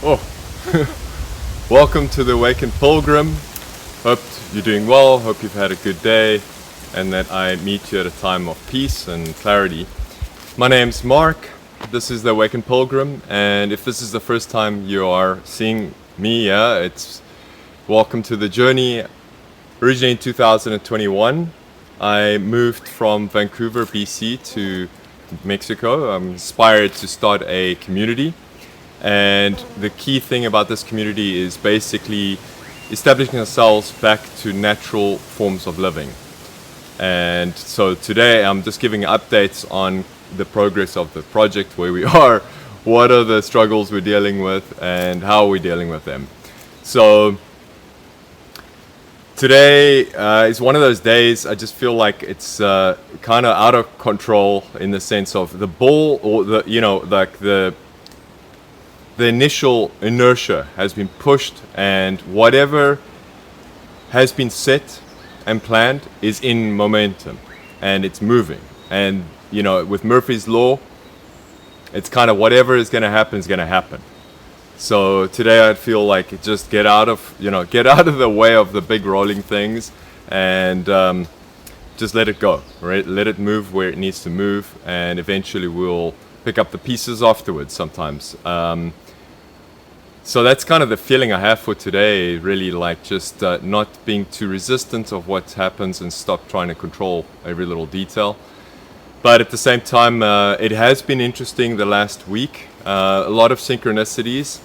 Oh, welcome to the Awakened Pilgrim. Hope you're doing well, hope you've had a good day, and that I meet you at a time of peace and clarity. My name's Mark, this is the Awakened Pilgrim, and if this is the first time you are seeing me, it's welcome to the journey. Originally in 2021, I moved from Vancouver, BC to Mexico. I'm inspired to start a community. And the key thing about this community is basically establishing ourselves back to natural forms of living. And so today I'm just giving updates on the progress of the project, where we are, what are the struggles we're dealing with, and how we're dealing with them. So today is one of those days I just feel like it's kind of out of control, in the sense of the ball, or the initial inertia has been pushed, and whatever has been set and planned is in momentum and it's moving. And with Murphy's law, it's kind of whatever is going to happen is going to happen. So today I feel like it just get out of the way of the big rolling things, and just let it go, right? Let it move where it needs to move, and eventually we'll pick up the pieces afterwards sometimes. So that's kind of the feeling I have for today, really, like just not being too resistant of what happens and stop trying to control every little detail. But at the same time, it has been interesting the last week. A lot of synchronicities.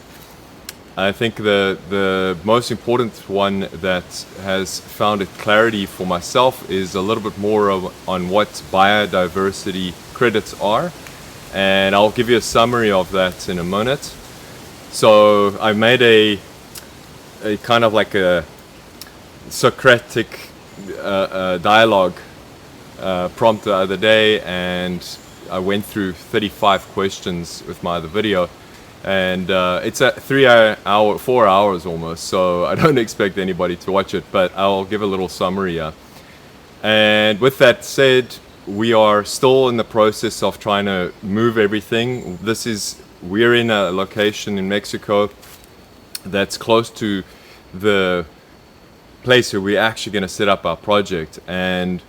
I think the most important one that has found it clarity for myself is a little bit more on what biodiversity credits are. And I'll give you a summary of that in a minute. So I made a kind of like a Socratic dialogue prompt the other day, and I went through 35 questions with my other video, and it's at 4 hours almost, so I don't expect anybody to watch it, but I'll give a little summary. And with that said, we are still in the process of trying to move everything. We're in a location in Mexico that's close to the place where we're actually going to set up our project, and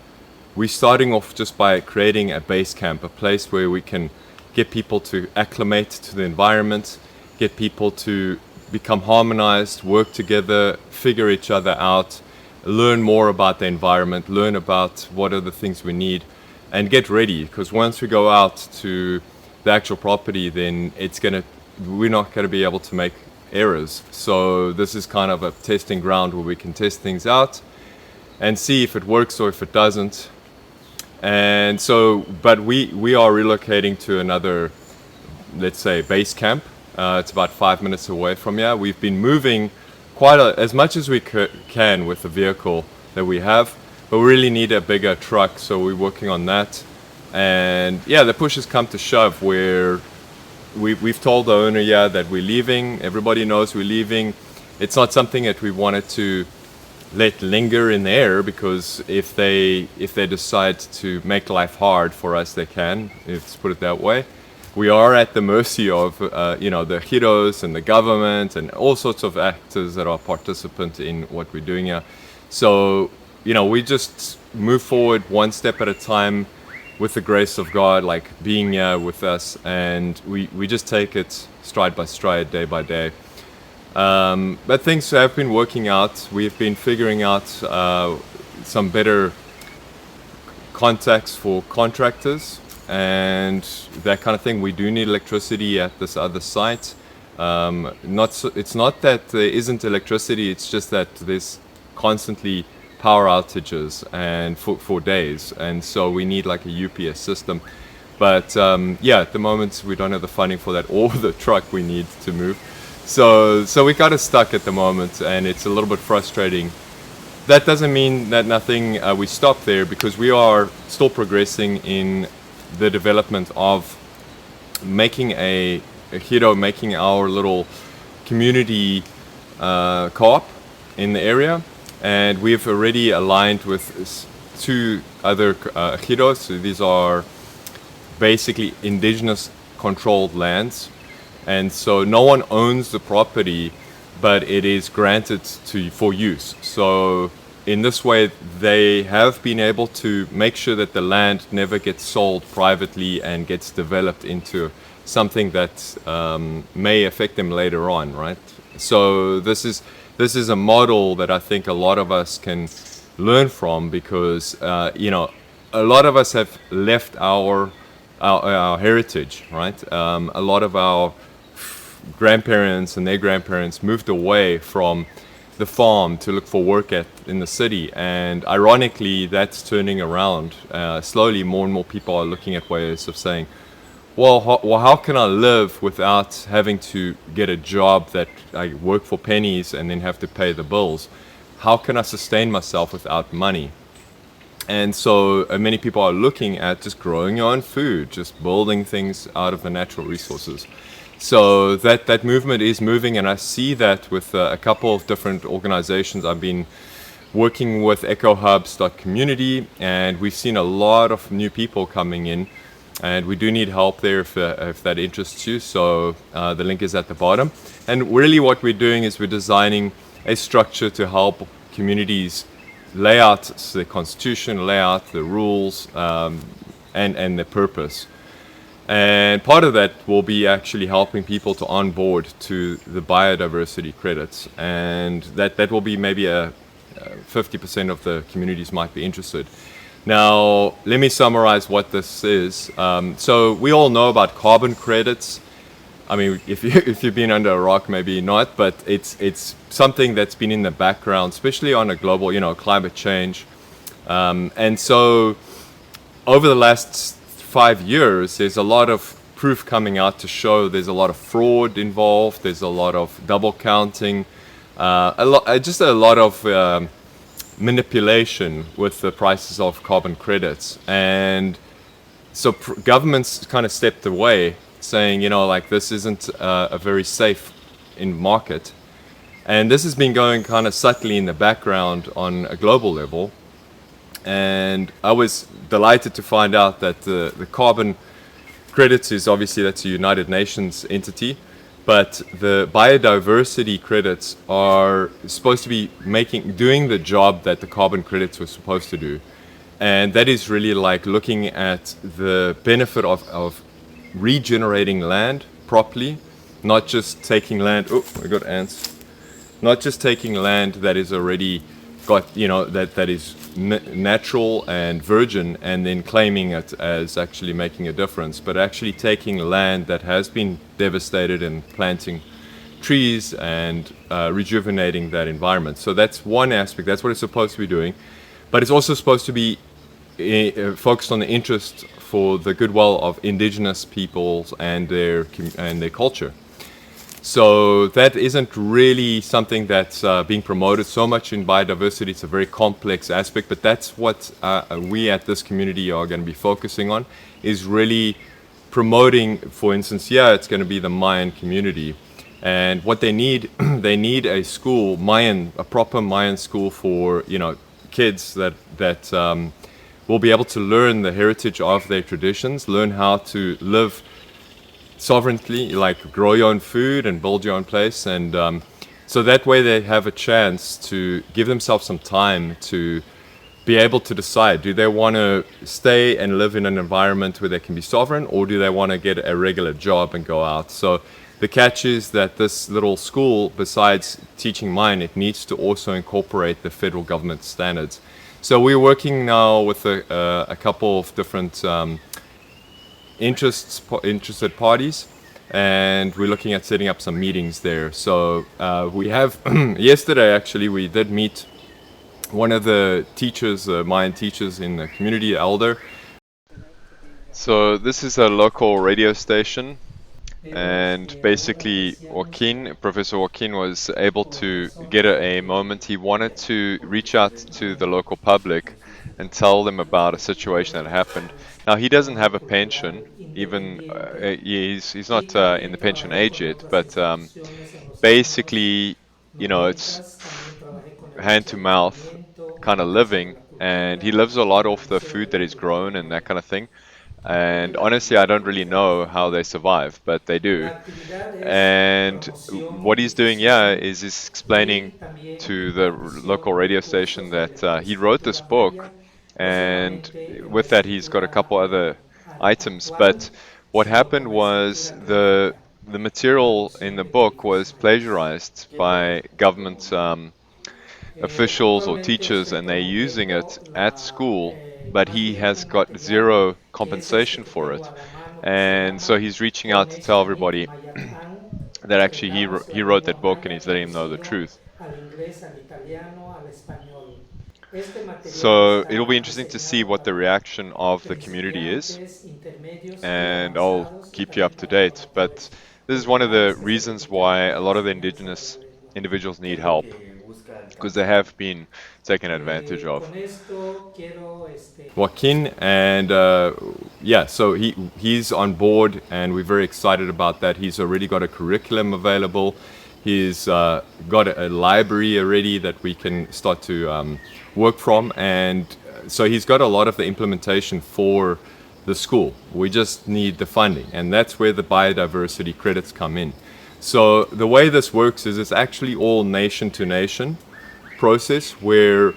we're starting off just by creating a base camp, a place where we can get people to acclimate to the environment, get people to become harmonized, work together, figure each other out, learn more about the environment, learn about what are the things we need, and get ready, because once we go out to the actual property, then we're not going to be able to make errors. So this is kind of a testing ground where we can test things out and see if it works or if it doesn't. And so, but we are relocating to another, let's say, base camp. It's about 5 minutes away from here. We've been moving as much as we can with the vehicle that we have, but we really need a bigger truck, so we're working on that. And yeah, the push has come to shove, where we've told the owner that we're leaving. Everybody knows we're leaving. It's not something that we wanted to let linger in the air, because if they decide to make life hard for us, they can. Let's put it that way. We are at the mercy of the ejidos and the government and all sorts of actors that are participant in what we're doing here. So we just move forward one step at a time, with the grace of God, like being here with us, and we just take it stride by stride, day by day. But things have been working out. We've been figuring out some better contacts for contractors and that kind of thing. We do need electricity at this other site. It's not that there isn't electricity, it's just that there's constantly power outages and for days, and so we need like a UPS system. But at the moment we don't have the funding for that, or the truck we need to move. So we got us stuck at the moment, and it's a little bit frustrating. That doesn't mean that we stop there, because we are still progressing in the development of making making our little community co-op in the area. And we've already aligned with 2 other ejidos. So these are basically Indigenous controlled lands And so no one owns the property, but it is granted to for use. So in this way, they have been able to make sure that the land never gets sold privately and gets developed into something that may affect them later on, right? So this is a model that I think a lot of us can learn from, because a lot of us have left our heritage, right? A lot of our grandparents and their grandparents moved away from the farm to look for work in the city, and ironically, that's turning around. Slowly, more and more people are looking at ways of saying, well, how can I live without having to get a job that I work for pennies and then have to pay the bills? How can I sustain myself without money? And so many people are looking at just growing your own food, just building things out of the natural resources. So that movement is moving, and I see that with a couple of different organizations. I've been working with ecohubs.community, and we've seen a lot of new people coming in, and we do need help there if that interests you. So the link is at the bottom. And really what we're doing is we're designing a structure to help communities lay out the constitution, lay out the rules, and the purpose. And part of that will be actually helping people to onboard to the biodiversity credits, and that will be maybe 50% of the communities might be interested. Now, let me summarize what this is. So we all know about carbon credits. I mean, if you've been under a rock, maybe not, but it's something that's been in the background, especially on a global, climate change. And so over the last 5 years, there's a lot of proof coming out to show there's a lot of fraud involved. There's a lot of double counting, just a lot of manipulation with the prices of carbon credits. And so governments kind of stepped away, saying, this isn't a very safe in market. And this has been going kind of subtly in the background on a global level. And I was delighted to find out that the carbon credits is obviously, that's a United Nations entity, but the biodiversity credits are supposed to be doing the job that the carbon credits were supposed to do. And that is really like looking at the benefit of regenerating land properly, not just taking land, I got ants, not just taking land that is already got, that is natural and virgin, and then claiming it as actually making a difference, but actually taking land that has been devastated and planting trees and rejuvenating that environment. So that's one aspect, that's what it's supposed to be doing, but it's also supposed to be focused on the interest for the goodwill of Indigenous peoples and their culture. So that isn't really something that's being promoted so much in biodiversity. It's a very complex aspect, but that's what we at this community are going to be focusing on, is really promoting, for instance, it's going to be the Mayan community. And what they need, they need a school, a proper Mayan school for, kids that will be able to learn the heritage of their traditions, learn how to live sovereignly, like grow your own food and build your own place. And so that way they have a chance to give themselves some time to be able to decide, do they want to stay and live in an environment where they can be sovereign, or do they want to get a regular job and go out? So the catch is that this little school, besides teaching Mayan, it needs to also incorporate the federal government standards. So we're working now with a couple of different interested parties, and we're looking at setting up some meetings there. So we have yesterday actually we did meet one of the teachers, Mayan teachers in the community, elder. So this is a local radio station, and basically Professor Joaquín was able to get a moment. He wanted to reach out to the local public and tell them about a situation that happened. Now, he doesn't have a pension, even he's not in the pension age yet, but basically, it's hand to mouth kind of living, and he lives a lot off the food that is grown and that kind of thing. And honestly, I don't really know how they survive, but they La do. actividad es And promoción what y he's doing, yeah, difusión is he's explaining y también to the local impartición de radio station cursos de that he wrote this cultura book, maya, no and solamente en la with that, he's got a escritura couple other items. actual, But what sino happened con la was escritura crítica, the material in traducción the de book was publicaciones. plagiarized Quiero by government officials or Actualmente teachers, estoy and they're using promoviendo it at la, school, but más he bien has un got material zero que es este compensation que for tengo it. a la mano que se And so llama he's reaching out to tell Koneshtanik everybody Mayatán, that que actually en lengua he wrote sureña that book and maya he's letting them know the traducido truth. al inglés, al italiano, al español. Este material So it'll be está interesting to see diseñado what the para reaction of the community is, principiantes, intermedios y and I'll avanzados y keep you up también to para date. But promotores, this is porque one of vale the este reasons certificado why a para lot of the enseñanza indigenous salvadoreña. individuals ¿Qué need es lo help que busca because they alcanzar? have been taken advantage of. Con esto quiero Joaquín, and yeah, so he's on board, and we're very excited about that. He's already got a curriculum available. He's got a library already that we can start to work from, and so he's got a lot of the implementation for the school. We just need the funding, and that's where the biodiversity credits come in. So the way this works is it's actually all nation to nation process where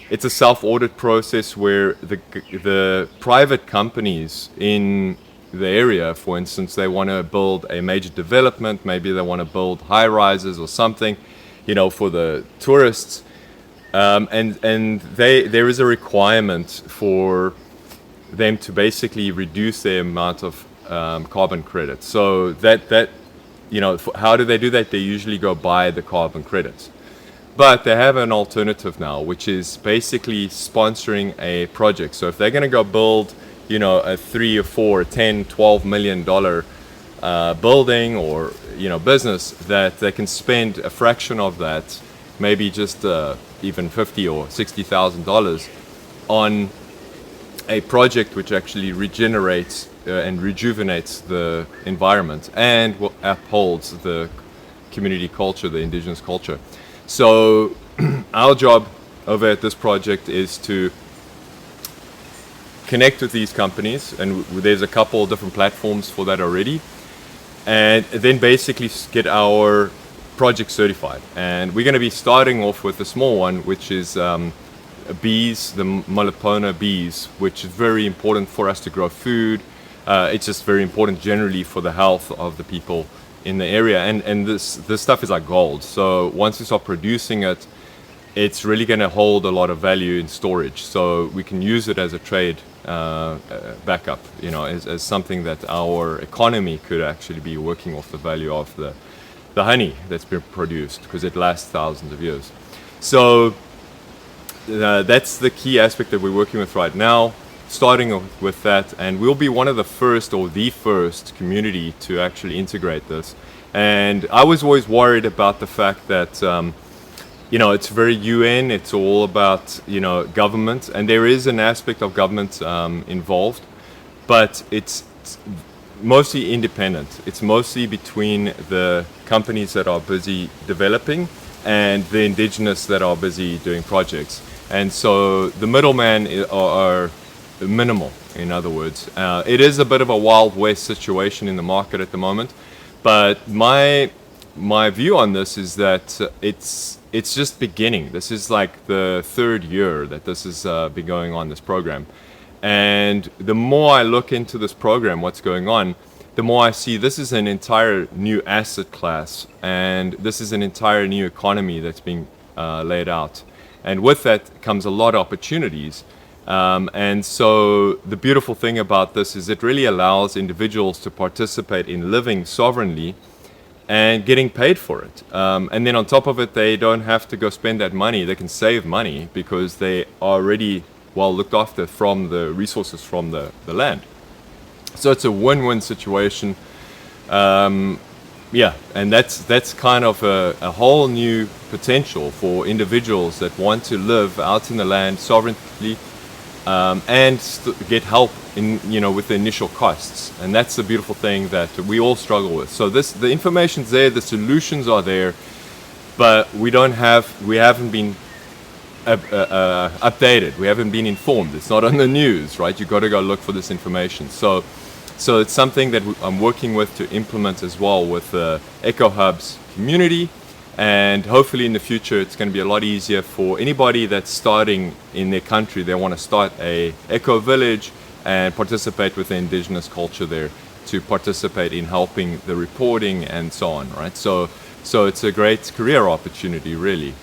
it's a self-audit process where the private companies in the area, for instance, they want to build a major development, maybe they want to build high rises or something, for the tourists, and there is a requirement for them to basically reduce their amount of carbon credits. So how do they do that? They usually go buy the carbon credits. But they have an alternative now, which is basically sponsoring a project. So if they're going to go build, a 3 or 4, 10, 12 million dollar building or business, that they can spend a fraction of that, maybe just even $50,000 or $60,000 on a project which actually regenerates and rejuvenates the environment and upholds the community culture, the indigenous culture. So our job over at this project is to connect with these companies, and there's a couple of different platforms for that already, and then basically get our project certified. And we're going to be starting off with a small one, which is bees, the Melipona bees, which is very important for us to grow food. It's just very important generally for the health of the people in the area, and this stuff is like gold. So once we start producing it, it's really going to hold a lot of value in storage. So we can use it as a trade backup, as something that our economy could actually be working off the value of the honey that's been produced, because it lasts thousands of years. So that's the key aspect that we're working with right now, starting with that, and we'll be one of the first or the first community to actually integrate this. And I was always worried about the fact that it's very UN, it's all about government, and there is an aspect of government involved, but it's mostly independent. It's mostly between the companies that are busy developing and the indigenous that are busy doing projects. And so the middlemen are minimal, in other words. It is a bit of a Wild West situation in the market at the moment, but my view on this is that it's just beginning. This is like the third year that this has been going on, this program. And the more I look into this program, what's going on, the more I see this is an entire new asset class, and this is an entire new economy that's being laid out. And with that comes a lot of opportunities. And so the beautiful thing about this is it really allows individuals to participate in living sovereignly and getting paid for it. And then on top of it, they don't have to go spend that money. They can save money because they are already well looked after from the resources from the land. So it's a win-win situation. Yeah, and that's kind of a whole new potential for individuals that want to live out in the land sovereignly, and get help in with the initial costs. And that's the beautiful thing that we all struggle with. So the information's there, the solutions are there, but we haven't been updated. We haven't been informed. It's not on the news, right? You've got to go look for this information. So it's something that I'm working with to implement as well with the Eco Hubs community. And hopefully in the future, it's going to be a lot easier for anybody that's starting in their country. They want to start a eco village and participate with the indigenous culture there, to participate in helping the reporting and so on, right? So it's a great career opportunity, really.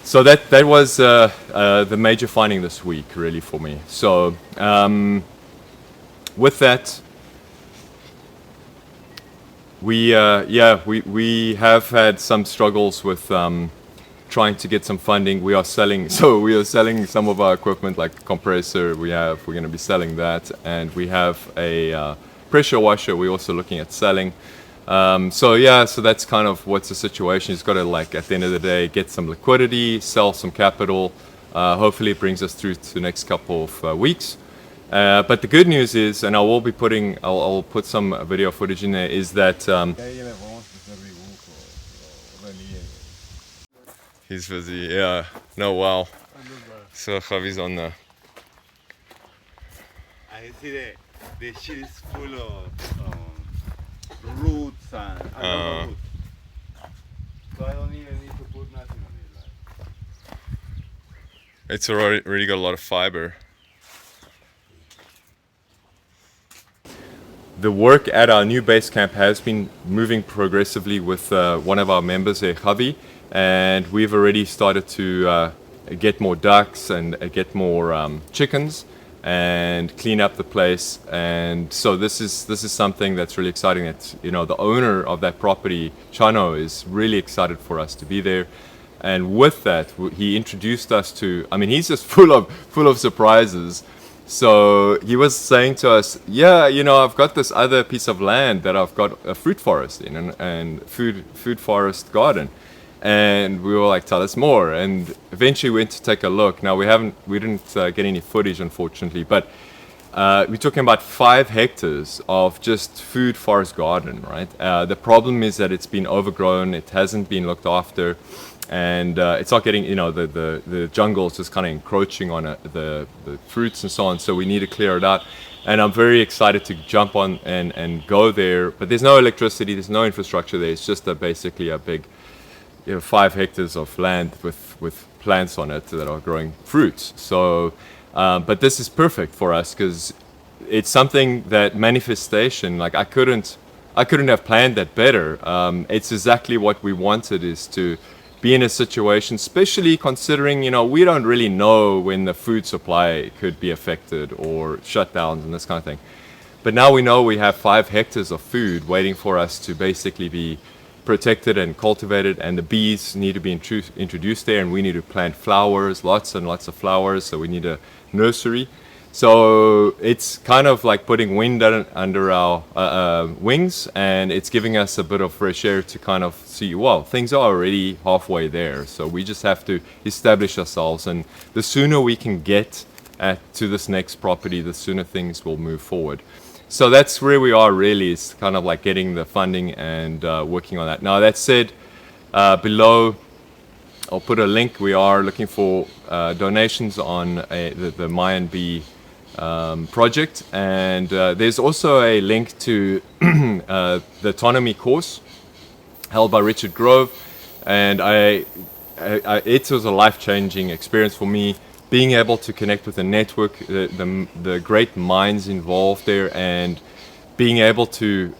So that was the major finding this week, really, for me. So with that, we have had some struggles with trying to get some funding. We are selling some of our equipment, like compressor. We're going to be selling that, and we have a pressure washer. We're also looking at selling. So that's kind of what's the situation. It's got to, like, at the end of the day, get some liquidity, sell some capital. Hopefully it brings us through to the next couple of weeks. But the good news is, and I'll put some video footage in there, is that he's busy. Yeah. No, wow. So Javi's on the. I see the shit is full of roots and roots. So I don't even need to put nothing on it. Like. It's already got a lot of fiber. The work at our new base camp has been moving progressively with one of our members, Javi, and we've already started to get more ducks and get more chickens and clean up the place. And so this is something that's really exciting. That, you know, the owner of that property, Chano, is really excited for us to be there. And with that, he introduced us to. I mean, he's just full of surprises. So he was saying to us, yeah, you know, I've got this other piece of land that I've got a fruit forest in, and food forest garden. And we were like, tell us more. And eventually we went to take a look. Now we didn't get any footage, unfortunately, but we're talking about 5 hectares of just food forest garden, right? The problem is that it's been overgrown. It hasn't been looked after. And it's not getting, you know, the jungle is just kind of encroaching on the fruits and so on. So we need to clear it out. And I'm very excited to jump on and go there. But there's no electricity, there's no infrastructure there. It's just basically a big, 5 hectares of land with plants on it that are growing fruits. So, but this is perfect for us because it's something that manifestation, like I couldn't have planned that better. It's exactly what we wanted, is to be in a situation, especially considering, we don't really know when the food supply could be affected or shutdowns and this kind of thing. But now we know we have 5 hectares of food waiting for us to basically be protected and cultivated, and the bees need to be introduced there, and we need to plant flowers, lots and lots of flowers, so we need a nursery. So it's kind of like putting wind under our wings, and it's giving us a bit of fresh air to kind of see, well, things are already halfway there. So we just have to establish ourselves, and the sooner we can get to this next property, the sooner things will move forward. So that's where we are, really. It's kind of like getting the funding and working on that. Now, that said, below I'll put a link. We are looking for donations on the Mayan Bee Project, and there's also a link to the Autonomy course held by Richard Grove, and it was a life-changing experience for me, being able to connect with the network, the great minds involved there, and being able to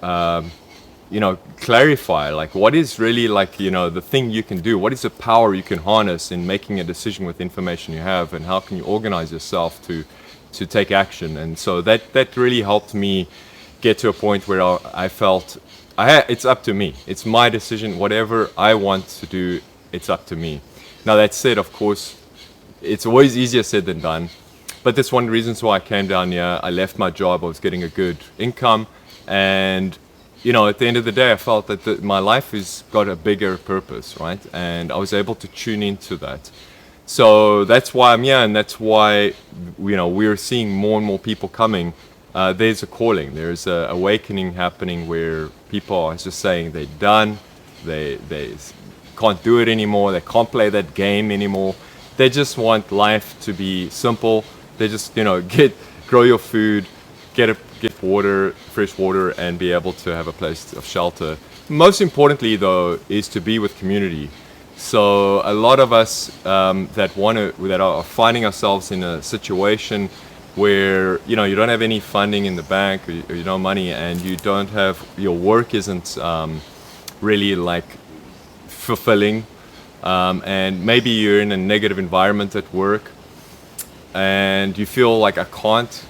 clarify, like, what is really, like, the thing you can do, what is the power you can harness in making a decision with information you have, and how can you organize yourself to take action. And so that really helped me get to a point where I felt it's up to me. It's my decision. Whatever I want to do, it's up to me. Now, that said, of course, it's always easier said than done. But that's one of the reasons why I came down here. I left my job. I was getting a good income. And, at the end of the day, I felt that my life has got a bigger purpose, right? And I was able to tune into that. So that's why I'm here, and that's why we're seeing more and more people coming. There's a calling, there's an awakening happening where people are just saying they're done, they can't do it anymore, they can't play that game anymore, They just want life to be simple. They just, grow your food, get water, fresh water, and be able to have a place of shelter. Most importantly, though, is to be with community. So a lot of us that are finding ourselves in a situation where you don't have any funding in the bank, or no money, and you don't have, your work isn't really like fulfilling, and maybe you're in a negative environment at work, and you feel like I can't,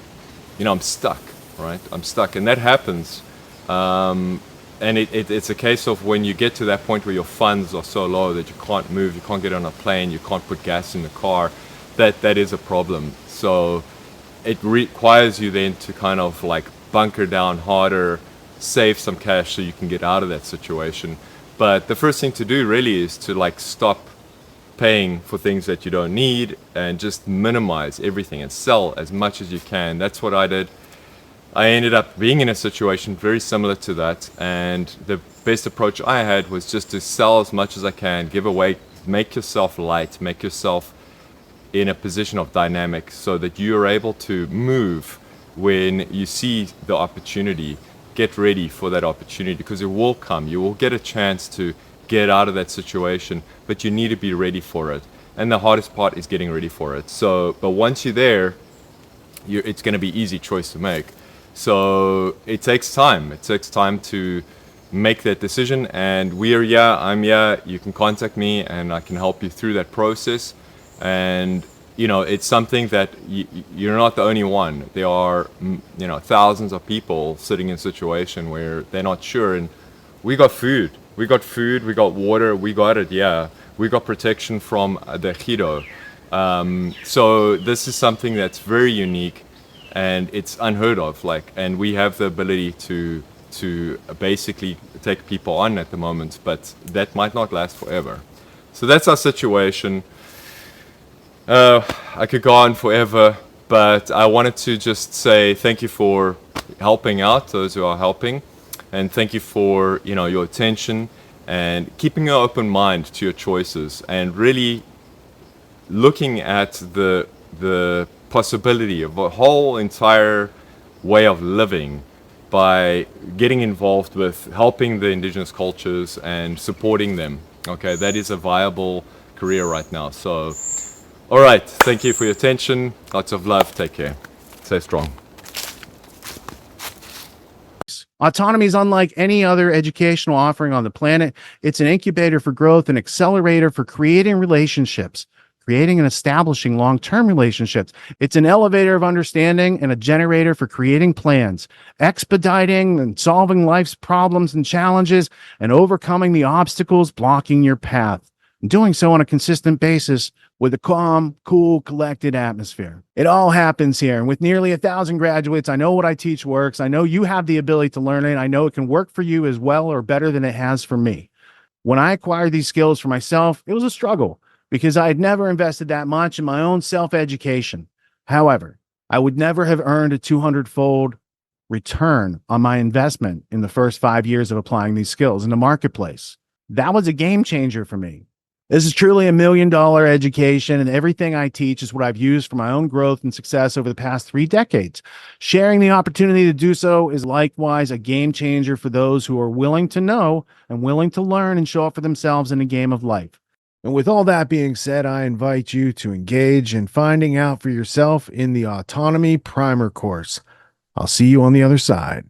I'm stuck, right? I'm stuck, and that happens. And it's a case of when you get to that point where your funds are so low that you can't move, you can't get on a plane, you can't put gas in the car, that is a problem. So it requires you then to kind of like bunker down harder, save some cash so you can get out of that situation. But the first thing to do really is to like stop paying for things that you don't need and just minimize everything and sell as much as you can. That's what I did. I ended up being in a situation very similar to that, and the best approach I had was just to sell as much as I can, give away, make yourself light, make yourself in a position of dynamic so that you're able to move when you see the opportunity. Get ready for that opportunity because it will come. You will get a chance to get out of that situation, but you need to be ready for it. And the hardest part is getting ready for it. So, but once you're there, it's going to be easy choice to make. So it takes time. It takes time to make that decision. And I'm here. You can contact me and I can help you through that process. And, it's something that you're not the only one. There are, thousands of people sitting in a situation where they're not sure. And we got food, we got water, we got it. Yeah. We got protection from the Ejido. So this is something that's very unique. And it's unheard of, and we have the ability to basically take people on at the moment, but that might not last forever. So that's our situation. I could go on forever, but I wanted to just say thank you for helping out, those who are helping, and thank you for your attention and keeping an open mind to your choices and really looking at the possibility of a whole entire way of living by getting involved with helping the indigenous cultures and supporting them. Okay, that is a viable career right now. So, all right, thank you for your attention. Lots of love. Take care. Stay strong. Autonomy is unlike any other educational offering on the planet. It's an incubator for growth, an accelerator for creating relationships, creating and establishing long-term relationships. It's an elevator of understanding and a generator for creating plans, expediting and solving life's problems and challenges, and overcoming the obstacles blocking your path. And doing so on a consistent basis with a calm, cool, collected atmosphere. It all happens here. And with nearly 1,000 graduates, I know what I teach works. I know you have the ability to learn it. I know it can work for you as well or better than it has for me. When I acquired these skills for myself, it was a struggle, because I had never invested that much in my own self-education. However, I would never have earned a 200-fold return on my investment in the first 5 years of applying these skills in the marketplace. That was a game changer for me. This is truly $1 million education, and everything I teach is what I've used for my own growth and success over the past 3 decades. Sharing the opportunity to do so is likewise a game changer for those who are willing to know and willing to learn and show up for themselves in the game of life. And with all that being said, I invite you to engage in finding out for yourself in the Autonomy Primer course. I'll see you on the other side.